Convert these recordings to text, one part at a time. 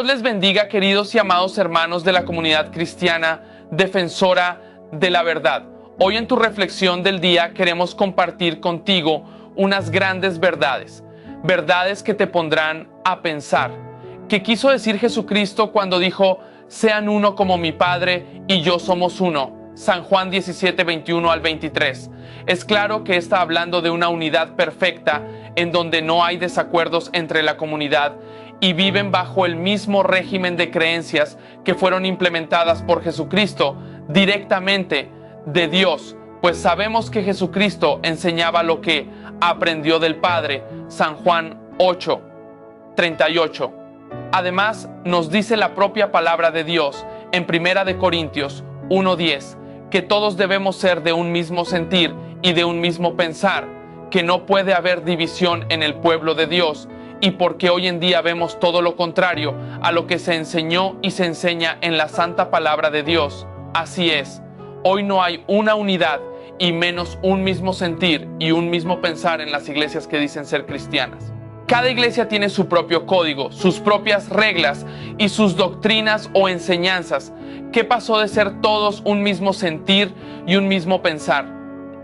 les bendiga, queridos y amados hermanos de la comunidad cristiana defensora de la verdad. Hoy en tu reflexión del día queremos compartir contigo unas grandes verdades, verdades que te pondrán a pensar. ¿Qué quiso decir Jesucristo cuando dijo, sean uno como mi Padre y yo somos uno? San Juan 17, 21 al 23. Es claro que está hablando de una unidad perfecta en donde no hay desacuerdos entre la comunidad y viven bajo el mismo régimen de creencias que fueron implementadas por Jesucristo directamente de Dios, pues sabemos que Jesucristo enseñaba lo que aprendió del Padre. San Juan 8, 38. Además, nos dice la propia palabra de Dios en 1 Corintios 1:10, que todos debemos ser de un mismo sentir y de un mismo pensar, que no puede haber división en el pueblo de Dios, y porque hoy en día vemos todo lo contrario a lo que se enseñó y se enseña en la santa palabra de Dios. Así es, hoy no hay una unidad y menos un mismo sentir y un mismo pensar en las iglesias que dicen ser cristianas. Cada iglesia tiene su propio código, sus propias reglas y sus doctrinas o enseñanzas. ¿Qué pasó de ser todos un mismo sentir y un mismo pensar?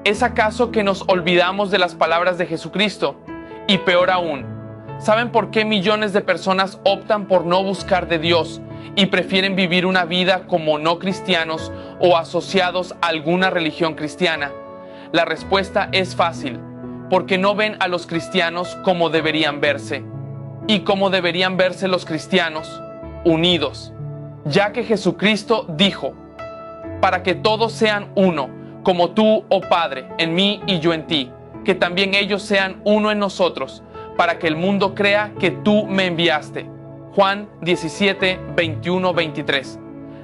¿Es acaso que nos olvidamos de las palabras de Jesucristo? Y peor aún, ¿saben por qué millones de personas optan por no buscar de Dios y prefieren vivir una vida como no cristianos o asociados a alguna religión cristiana? La respuesta es fácil, porque no ven a los cristianos como deberían verse. ¿Y cómo deberían verse los cristianos? Unidos, ya que Jesucristo dijo, para que todos sean uno, como tú, oh Padre, en mí y yo en ti, que también ellos sean uno en nosotros, para que el mundo crea que tú me enviaste. Juan 17, 21, 23.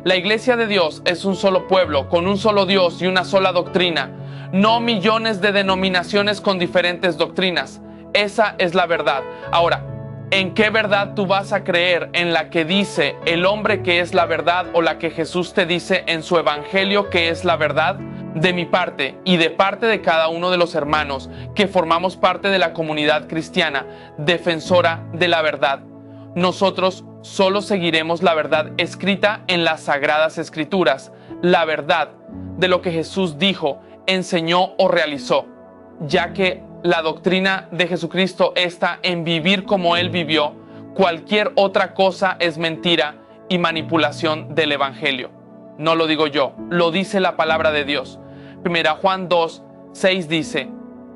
La iglesia de Dios es un solo pueblo, con un solo Dios y una sola doctrina, no millones de denominaciones con diferentes doctrinas. Esa es la verdad. Ahora, ¿en qué verdad tú vas a creer? ¿En la que dice el hombre que es la verdad o la que Jesús te dice en su evangelio que es la verdad? De mi parte y de parte de cada uno de los hermanos que formamos parte de la comunidad cristiana defensora de la verdad, nosotros solo seguiremos la verdad escrita en las Sagradas Escrituras, la verdad de lo que Jesús dijo, enseñó o realizó, ya que la doctrina de Jesucristo está en vivir como Él vivió. Cualquier otra cosa es mentira y manipulación del Evangelio. No lo digo yo, lo dice la palabra de Dios. 1 Juan 2, 6 dice,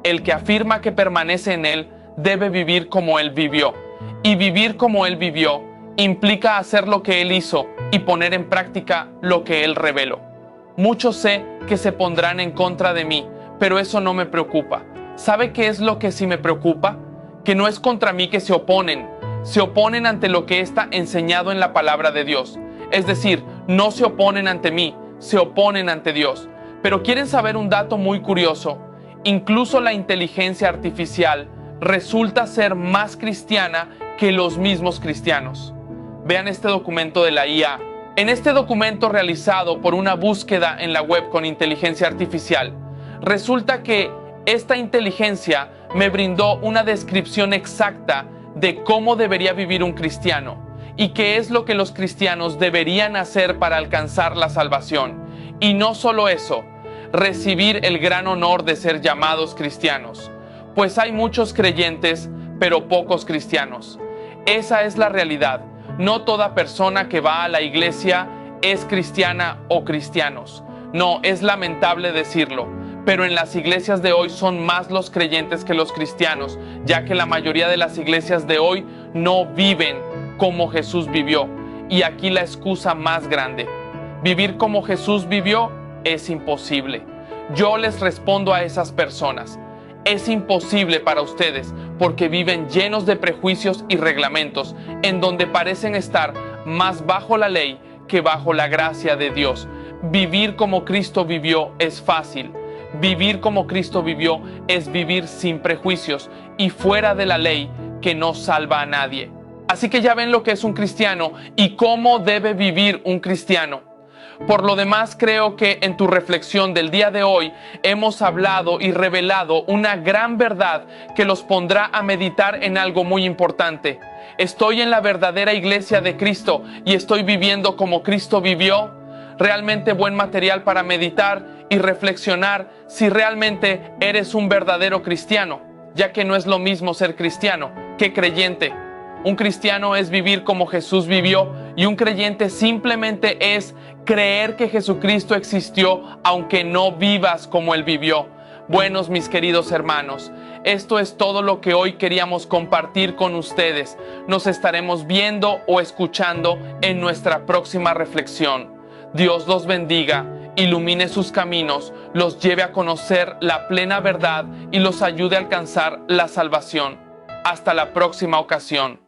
el que afirma que permanece en Él debe vivir como Él vivió. Y vivir como Él vivió implica hacer lo que Él hizo y poner en práctica lo que Él reveló. Muchos sé que se pondrán en contra de mí, pero eso no me preocupa. ¿Sabe qué es lo que sí me preocupa? Que no es contra mí que se oponen ante lo que está enseñado en la palabra de Dios. Es decir, no se oponen ante mí, se oponen ante Dios. Pero ¿quieren saber un dato muy curioso? Incluso la inteligencia artificial resulta ser más cristiana que los mismos cristianos. Vean este documento de la IA. En este documento realizado por una búsqueda en la web con inteligencia artificial, resulta que esta inteligencia me brindó una descripción exacta de cómo debería vivir un cristiano y qué es lo que los cristianos deberían hacer para alcanzar la salvación. Y no solo eso, recibir el gran honor de ser llamados cristianos, pues hay muchos creyentes, pero pocos cristianos. Esa es la realidad. No toda persona que va a la iglesia es cristiana o cristianos. No, es lamentable decirlo, pero en las iglesias de hoy son más los creyentes que los cristianos, ya que la mayoría de las iglesias de hoy no viven como Jesús vivió. Y aquí la excusa más grande. Vivir como Jesús vivió es imposible. Yo les respondo a esas personas. Es imposible para ustedes porque viven llenos de prejuicios y reglamentos en donde parecen estar más bajo la ley que bajo la gracia de Dios. Vivir como Cristo vivió es fácil. Vivir como Cristo vivió es vivir sin prejuicios y fuera de la ley que no salva a nadie. Así que ya ven lo que es un cristiano y cómo debe vivir un cristiano. Por lo demás, creo que en tu reflexión del día de hoy hemos hablado y revelado una gran verdad que los pondrá a meditar en algo muy importante. ¿Estoy en la verdadera iglesia de Cristo y estoy viviendo como Cristo vivió? Realmente buen material para meditar y reflexionar si realmente eres un verdadero cristiano, ya que no es lo mismo ser cristiano que creyente. Un cristiano es vivir como Jesús vivió y un creyente simplemente es creer que Jesucristo existió aunque no vivas como Él vivió. Buenos mis queridos hermanos, esto es todo lo que hoy queríamos compartir con ustedes. Nos estaremos viendo o escuchando en nuestra próxima reflexión. Dios los bendiga, ilumine sus caminos, los lleve a conocer la plena verdad y los ayude a alcanzar la salvación. Hasta la próxima ocasión.